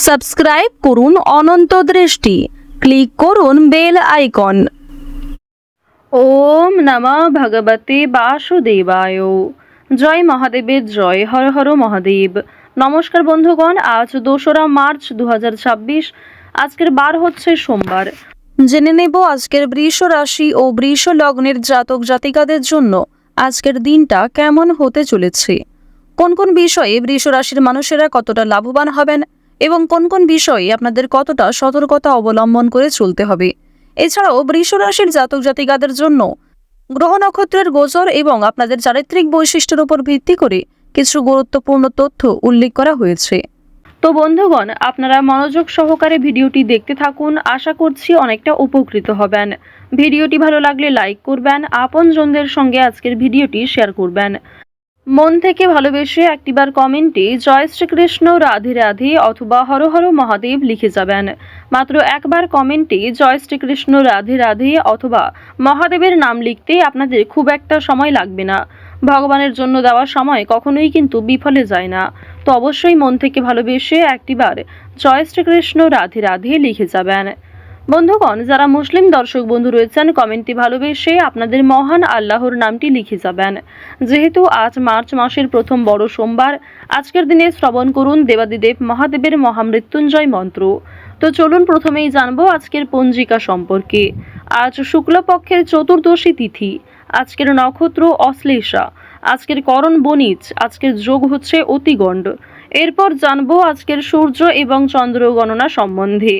Subscribe করুন অনন্ত দৃষ্টি, click করুন বেল আইকন। ওম নমঃ ভগবতে বাসুদেবায়। জয় মহাদেবের জয়, হর হর মহাদেব। নমস্কার বন্ধুগণ, আজ 2রা মার্চ 2026। আজকের বার হচ্ছে সোমবার। জেনে নেব আজকের বৃষ রাশি ও বৃষ লগ্নের জাতক জাতিকাদের জন্য আজকের দিনটা কেমন হতে চলেছে, কোন কোন বিষয়ে বৃষ রাশির মানুষেরা কতটা লাভবান হবেন এবং কোন কোন বিষয়ে আপনাদের কতটা সতর্কতা অবলম্বন করে চলতে হবে। এছাড়াও বৃষ রাশির জাতক জাতিকাদের জন্য গ্রহ নক্ষত্রের গোচর এবং আপনাদের চারিত্রিক বৈশিষ্ট্যের উপর ভিত্তি করে কিছু গুরুত্বপূর্ণ তথ্য উল্লেখ করা হয়েছে। তো বন্ধুগণ, আপনারা মনোযোগ সহকারে ভিডিওটি দেখতে থাকুন, আশা করছি অনেকটা উপকৃত হবেন। ভিডিওটি ভালো লাগলে লাইক করবেন, আপনজনদের সঙ্গে আজকের ভিডিওটি শেয়ার করবেন। মন থেকে ভালোবেসে একটিবার কমেন্টে জয় শ্রীকৃষ্ণ, রাধে রাধে অথবা হর হর মহাদেব লিখে যাবেন। মাত্র একবার কমেন্টে জয় শ্রীকৃষ্ণ, রাধে রাধে অথবা মহাদেবের নাম লিখতে আপনাদের খুব একটা সময় লাগবে না। ভগবানের জন্য দেওয়া সময় কখনোই কিন্তু বিফলে যায় না। তো অবশ্যই মন থেকে ভালোবেসে একটিবার জয় শ্রীকৃষ্ণ, রাধে রাধে লিখে যাবেন। বন্ধুগণ, যারা মুসলিম দর্শক বন্ধু রয়েছেন, কমেন্টে ভালোবেসে আপনাদের মহান আল্লাহর নামটি লিখে যাবেন। যেহেতু আজ মার্চ মাসের প্রথম বড় সোমবার, আজকের দিনে শ্রবণ করুন দেবাদিদেব মহাদেবের মহামৃত্যুঞ্জয় মন্ত্র। তো চলুন প্রথমেই জানবো আজকের পঞ্জিকা সম্পর্কে। আজ শুক্লপক্ষের চতুর্দশী তিথি, আজকের নক্ষত্র অশ্লেষা, আজকের করণ বণিজ, আজকের যোগ হচ্ছে অতিগণ্ড। এরপর জানবো আজকের সূর্য এবং চন্দ্র গণনা সম্বন্ধে।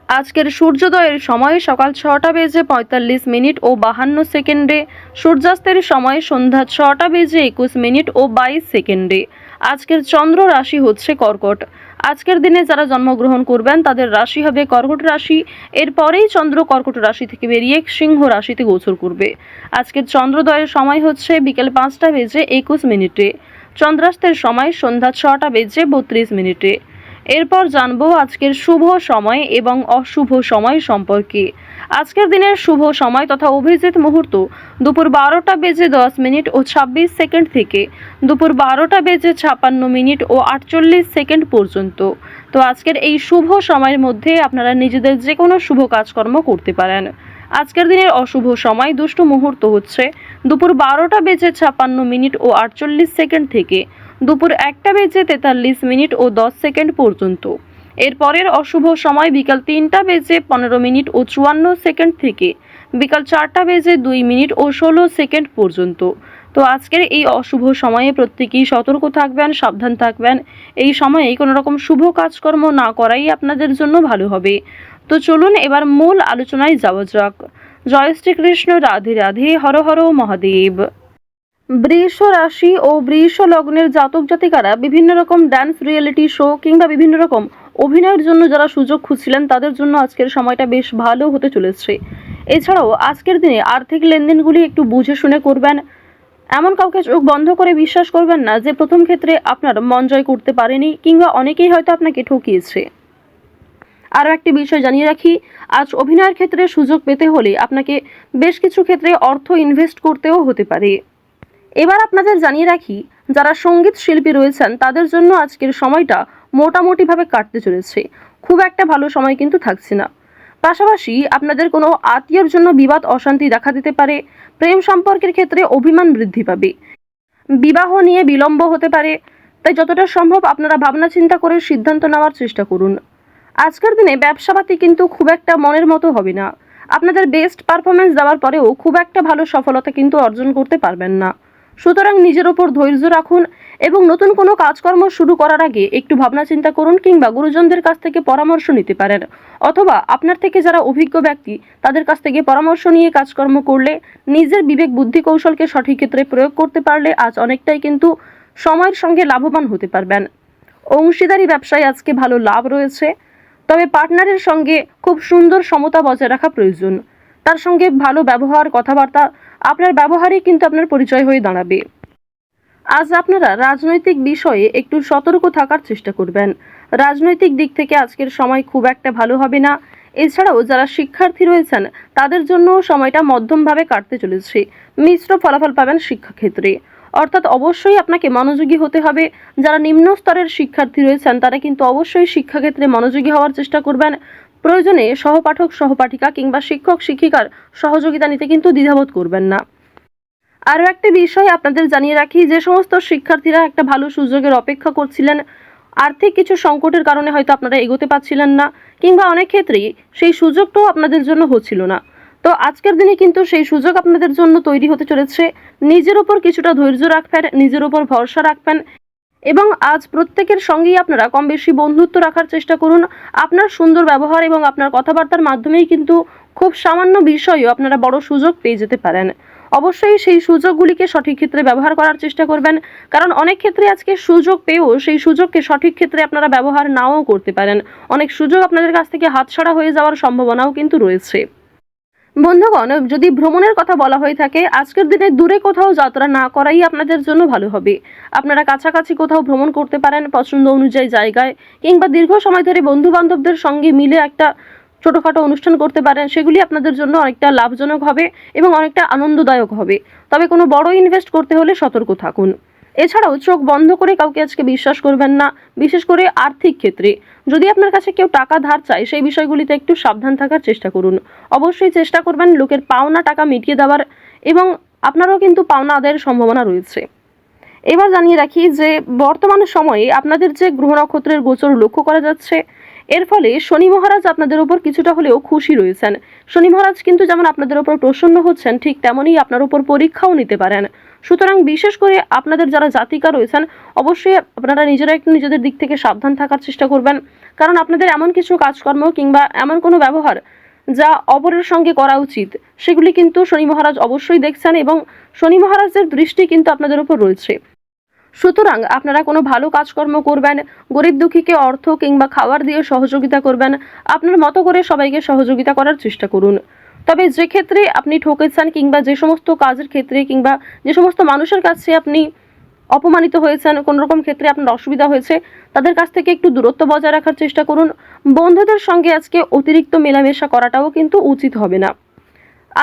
আজকের সূর্যোদয়ের সময় সকাল 6টা বেজে 45 মিনিট ও 52 সেকেন্ডে, সূর্যাস্তের সময় সন্ধ্যা 6টা বেজে 21 মিনিট ও 22 সেকেন্ডে। আজকের চন্দ্র রাশি হচ্ছে কর্কট। আজকের দিনে যারা জন্মগ্রহণ করবেন তাদের রাশি হবে কর্কট রাশি। এরপরেই চন্দ্র কর্কট রাশি থেকে বেরিয়ে সিংহ রাশিতে গোচর করবে। আজকের চন্দ্রোদয়ের সময় হচ্ছে বিকেল 5টা বেজে 21 মিনিটে। চন্দ্রাস্তের সময় সন্ধ্যা 6টা বেজে 32 মিনিটে। এরপর জানবো আজকের শুভ সময় এবং অশুভ সময় সম্পর্কে। আজকের দিনের শুভ সময় তথা অভিজিৎ মুহূর্ত দুপুর 12টা বেজে 10 মিনিট ও 26 সেকেন্ড থেকে দুপুর 12টা বেজে 56 মিনিট ও 48 সেকেন্ড পর্যন্ত। তো আজকের এই শুভ সময়ের মধ্যে আপনারা নিজেদের যে কোনো শুভ কাজকর্ম করতে পারেন। আজকের দিনের অশুভ সময় দুষ্ট মুহূর্ত হচ্ছে দুপুর 12টা বেজে 56 মিনিট ও 48 সেকেন্ড থেকে দুপুর 1টা বেজে 43 মিনিট ও 10 সেকেন্ড পর্যন্ত। এরপরের অশুভ সময় বিকাল 3টা বেজে 15 মিনিট ও 54 সেকেন্ড থেকে বিকাল 4টা বেজে 2 মিনিট ও 16 সেকেন্ড পর্যন্ত। তো আজকের এই অশুভ সময়ে প্রত্যেকেই সতর্ক থাকবেন, সাবধান থাকবেন। এই সময়ে কোনো রকম শুভ কাজকর্ম না করাই আপনাদের জন্য ভালো হবে। তো চলুন এবার মূল আলোচনায় যাওয়া যাক। জয় শ্রীকৃষ্ণ, রাধে রাধে, হর হর মহাদেব। বৃষ রাশি ও বৃষ লগ্নের জাতক জাতিকারা বিভিন্ন রকম ডান্স রিয়েলিটি শো কিংবা বিভিন্ন রকম অভিনয়ের জন্য যারা সুযোগ খুঁজছিলেন তাদের জন্য আজকের সময়টা বেশ ভালো হতে চলেছে। এছাড়াও আজকের দিনে আর্থিক লেনদেনগুলি একটু বুঝে শুনে করবেন। এমন কাউকে চোখ বন্ধ করে বিশ্বাস করবেন না যে প্রথম ক্ষেত্রে আপনার মন জয় করতে পারেনি কিংবা অনেকেই হয়তো আপনাকে ঠকিয়েছে। আরও একটি বিষয় জানিয়ে রাখি, আজ অভিনয়ের ক্ষেত্রে সুযোগ পেতে হলে আপনাকে বেশ কিছু ক্ষেত্রে অর্থ ইনভেস্ট করতেও হতে পারে। এবার আপনাদের জানিয়ে রাখি, যারা সঙ্গীত শিল্পী রয়েছেন তাদের জন্য আজকের সময়টা মোটামুটিভাবে কাটতে চলেছে। খুব একটা ভালো সময় কিন্তু থাকছে না। পাশাপাশি আপনাদের কোনো আত্মীয়র জন্য বিবাদ অশান্তি দেখা দিতে পারে। প্রেম সম্পর্কের ক্ষেত্রে অভিমান বৃদ্ধি পাবে। বিবাহ নিয়ে বিলম্ব হতে পারে। তাই যতটা সম্ভব আপনারা ভাবনা চিন্তা করে সিদ্ধান্ত নেওয়ার চেষ্টা করুন। আজকের দিনে ব্যবসাপাতি কিন্তু খুব একটা মনের মতো হবে না। আপনাদের বেস্ট পারফরমেন্স দেওয়ার পরেও খুব একটা ভালো সফলতা কিন্তু অর্জন করতে পারবেন না। সুতরাং নিজের ওপর ধৈর্য রাখুন এবং নতুন কোনো কাজকর্ম শুরু করার আগে একটু ভাবনা চিন্তা করুন কিংবা গুরুজনদের কাছ থেকে পরামর্শ নিতে পারেন। অথবা আপনার থেকে যারা অভিজ্ঞ ব্যক্তি তাদের কাছ থেকে পরামর্শ নিয়ে কাজকর্ম করলে, নিজের বিবেক বুদ্ধি কৌশলকে সঠিক ক্ষেত্রে প্রয়োগ করতে পারলে আজ অনেকটাই কিন্তু সময়ের সঙ্গে লাভবান হতে পারবেন। অংশীদারি ব্যবসায় আজকে ভালো লাভ রয়েছে, তবে পার্টনারের সঙ্গে খুব সুন্দর সমতা বজায় রাখা প্রয়োজন। তার সঙ্গে ভালো ব্যবহার, কথাবার্তা, আপনার ব্যবহারই কিন্তু আপনার পরিচয় হয়ে দাঁড়াবে। আজ আপনারা রাজনৈতিক বিষয়ে একটু সতর্ক থাকার চেষ্টা করবেন। রাজনৈতিক দিক থেকে আজকের সময় খুব একটা ভালো হবে না। এছাড়াও যারা শিক্ষার্থী রয়েছেন তাদের জন্য সময়টা মধ্যমভাবে কাটতে চলেছে। মিশ্র ফলাফল পাবেন শিক্ষাক্ষেত্রে। অর্থাৎ অবশ্যই আপনাকে মনোযোগী হতে হবে। যারা নিম্ন স্তরের শিক্ষার্থী রয়েছেন তারা কিন্তু অবশ্যই শিক্ষাক্ষেত্রে মনোযোগী হওয়ার চেষ্টা করবেন। প্রয়োজনে সহপাঠক সহপাঠিকা কিংবা শিক্ষক শিক্ষিকার সহযোগিতা নিতে কিন্তু দ্বিধাবোধ করবেন না। আরও একটি বিষয় আপনাদের জানিয়ে রাখি, যে সমস্ত শিক্ষার্থীরা একটা ভালো সুযোগের অপেক্ষা করছিলেন, আর্থিক কিছু সংকটের কারণে হয়তো আপনারা এগোতে পারছিলেন না, কিংবা অনেক ক্ষেত্রেই সেই সুযোগটাও আপনাদের জন্য হচ্ছিল না, তো আজকের দিনে কিন্তু সেই সুযোগ আপনাদের জন্য তৈরি হতে চলেছে। নিজের উপর কিছুটা ধৈর্য রাখবেন, নিজের উপর ভরসা রাখবেন এবং আজ প্রত্যেকের সঙ্গেই আপনারা কম বেশি বন্ধুত্ব রাখার চেষ্টা করুন। আপনার সুন্দর ব্যবহার এবং আপনার কথাবার্তার মাধ্যমেই কিন্তু খুব সামান্য বিষয়েও আপনারা বড় সুযোগ পেয়ে যেতে পারেন। অবশ্যই সেই সুযোগগুলিকে সঠিক ক্ষেত্রে ব্যবহার করার চেষ্টা করবেন, কারণ অনেক ক্ষেত্রে আজকে সুযোগ পেয়েও সেই সুযোগকে সঠিক ক্ষেত্রে আপনারা ব্যবহার নাও করতে পারেন। অনেক সুযোগ আপনাদের কাছ থেকে হাতছাড়া হয়ে যাওয়ার সম্ভাবনাও কিন্তু রয়েছে। বন্ধুগণ, যদি ভ্রমণের কথা বলা হয়ে থাকে, আজকের দিনে দূরে কোথাও যাত্রা না করাই আপনাদের জন্য ভালো হবে। আপনারা কাছাকাছি কোথাও ভ্রমণ করতে পারেন পছন্দ অনুযায়ী জায়গায়, কিংবা দীর্ঘ সময় ধরে বন্ধু বান্ধবদের সঙ্গে মিলে একটা ছোটোখাটো অনুষ্ঠান করতে পারেন। সেগুলি আপনাদের জন্য অনেকটা লাভজনক হবে এবং অনেকটা আনন্দদায়ক হবে। তবে কোনো বড় ইনভেস্ট করতে হলে সতর্ক থাকুন। এছাড়াও চোখ বন্ধ করে কাউকে আজকে বিশ্বাস করবেন না, বিশেষ করে আর্থিক ক্ষেত্রে। যদি আপনার কাছে কেউ টাকা ধার চায়, সেই বিষয়গুলিতে একটু সাবধান থাকার চেষ্টা করুন। অবশ্যই চেষ্টা করবেন লোকের পাওনা টাকা মিটিয়ে দেওয়ার, এবং আপনারও কিন্তু পাওনা আদায়ের সম্ভাবনা রয়েছে। এবার জানিয়ে রাখি যে বর্তমান সময়ে আপনাদের যে গ্রহ নক্ষত্রের গোচর লক্ষ্য করা যাচ্ছে, এর ফলে শনি মহারাজ আপনাদের উপর কিছুটা হলেও খুশি রয়েছেন। শনি মহারাজ কিন্তু যেমন আপনাদের উপর প্রসন্ন হচ্ছেন, ঠিক তেমনই আপনার উপর পরীক্ষাও নিতে পারেন। সুতরাং বিশেষ করে আপনাদের যারা জাতিকা রয়েছেন, অবশ্যই আপনারা নিজেরা একটু নিজেদের দিক থেকে সাবধান থাকার চেষ্টা করবেন, কারণ আপনাদের এমন কিছু কাজকর্ম কিংবা এমন কোনো ব্যবহার যা অপরের সঙ্গে করা উচিত, সেগুলি কিন্তু শনি মহারাজ অবশ্যই দেখছেন এবং শনি মহারাজের দৃষ্টি কিন্তু আপনাদের উপর রয়েছে। সুতরাং আপনারা কোনো ভালো কাজকর্ম করবেন, গরিব দুঃখীকে অর্থ কিংবা খাবার দিয়ে সহযোগিতা করবেন, আপনার মতো করে সবাইকে সহযোগিতা করার চেষ্টা করুন। তবে যে ক্ষেত্রে আপনি ঠকেছেন কিংবা যে সমস্ত কাজের ক্ষেত্রে কিংবা যে সমস্ত মানুষের কাছে আপনি অপমানিত হয়েছেন, কোনো রকম ক্ষেত্রে আপনার অসুবিধা হয়েছে, তাদের কাছ থেকে একটু দূরত্ব বজায় রাখার চেষ্টা করুন। বন্ধুদের সঙ্গে আজকে অতিরিক্ত মেলামেশা করাটাও কিন্তু উচিত হবে না।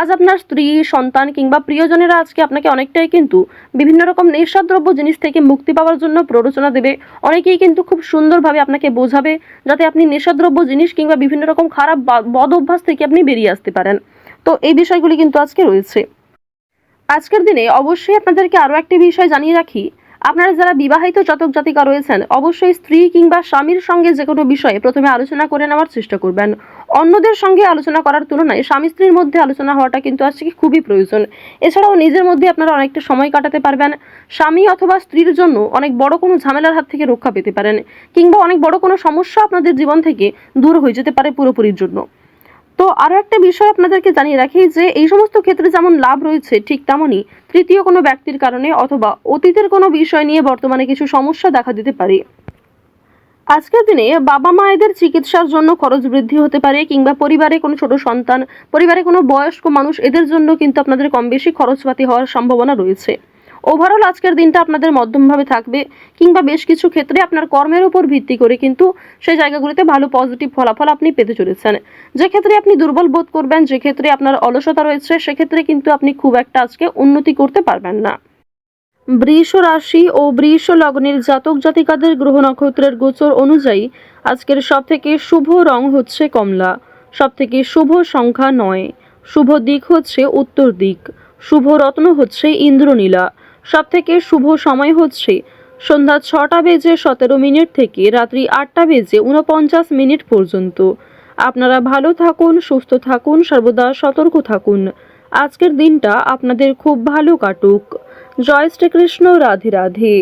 আজ আপনার স্ত্রী, সন্তান কিংবা প্রিয়জনেরা আজকে আপনাকে অনেকটাই কিন্তু বিভিন্ন রকম নেশাদ্রব্য জিনিস থেকে মুক্তি পাওয়ার জন্য প্ররোচনা দেবে। অনেকেই কিন্তু খুব সুন্দরভাবে আপনাকে বোঝাবে যাতে আপনি নেশাদ্রব্য জিনিস কিংবা বিভিন্ন রকম খারাপ বদ অভ্যাস থেকে আপনি বেরিয়ে আসতে পারেন। তো এই বিষয়গুলি কিন্তু আজকে রয়েছে। আজকের দিনে অবশ্যই আপনাদেরকে আরও একটি বিষয় জানিয়ে রাখি, আপনারা যারা বিবাহিত জাতক জাতিকা রয়েছেন, অবশ্যই স্ত্রী কিংবা স্বামীর সঙ্গে যে কোনো বিষয়ে প্রথমে আলোচনা করে নেওয়ার চেষ্টা করবেন। অন্যদের সঙ্গে আলোচনা করার তুলনায় স্বামী স্ত্রীর মধ্যে আলোচনা হওয়াটা কিন্তু আজকে খুবই প্রয়োজন। এছাড়াও নিজের মধ্যে আপনারা অনেকটা সময় কাটাতে পারবেন। স্বামী অথবা স্ত্রীর জন্য অনেক বড় কোনো ঝামেলার হাত থেকে রক্ষা পেতে পারেন, কিংবা অনেক বড় কোনো সমস্যা আপনাদের জীবন থেকে দূর হয়ে যেতে পারে পুরোপুরির জন্য। তো আরও একটা বিষয় আপনাদেরকে জানিয়ে রাখি যে এই সমস্ত ক্ষেত্রে যেমন লাভ রয়েছে, ঠিক তেমনই তৃতীয় কোনো ব্যক্তির কারণে অথবা অতীতের কোনো বিষয় নিয়ে বর্তমানে কিছু সমস্যা দেখা দিতে পারে। আজকের দিনে বাবা মায়েদের চিকিৎসার জন্য খরচ বৃদ্ধি হতে পারে, কিংবা পরিবারে কোনো ছোট সন্তান, পরিবারে কোনো বয়স্ক মানুষ, এদের জন্য কিন্তু আপনাদের কম বেশি খরচপাতি হওয়ার সম্ভাবনা রয়েছে। ওভারঅল আজকের দিনটা আপনাদের মধ্যমভাবে থাকবে, কিংবা বেশ কিছু ক্ষেত্রে আপনার কর্মের উপর ভিত্তি করে কিন্তু সেই জায়গাগুলিতে ভালো পজিটিভ ফলাফল আপনি পেতে চলেছেন। যে ক্ষেত্রে আপনি দুর্বল বোধ করবেন, যে ক্ষেত্রে আপনার অলসতা রয়েছে, সেক্ষেত্রে কিন্তু আপনি খুব একটা আজকে উন্নতি করতে পারবেন না। বৃষ রাশি ও বৃষ লগ্নের জাতক জাতিকাদের গ্রহ নক্ষত্রের গোচর অনুযায়ী আজকের সবথেকে শুভ রং হচ্ছে কমলা, সবথেকে শুভ সংখ্যা 9, শুভ দিক হচ্ছে উত্তর দিক, শুভ রত্ন হচ্ছে ইন্দ্রনীলা, সবথেকে শুভ সময় হচ্ছে সন্ধ্যা 6টা বেজে 17 মিনিট থেকে রাত্রি 8টা বেজে 49 মিনিট পর্যন্ত। আপনারা ভালো থাকুন, সুস্থ থাকুন, সর্বদা সতর্ক থাকুন। আজকের দিনটা আপনাদের খুব ভালো কাটুক। জয় শ্রীকৃষ্ণ। রাধে রাধে।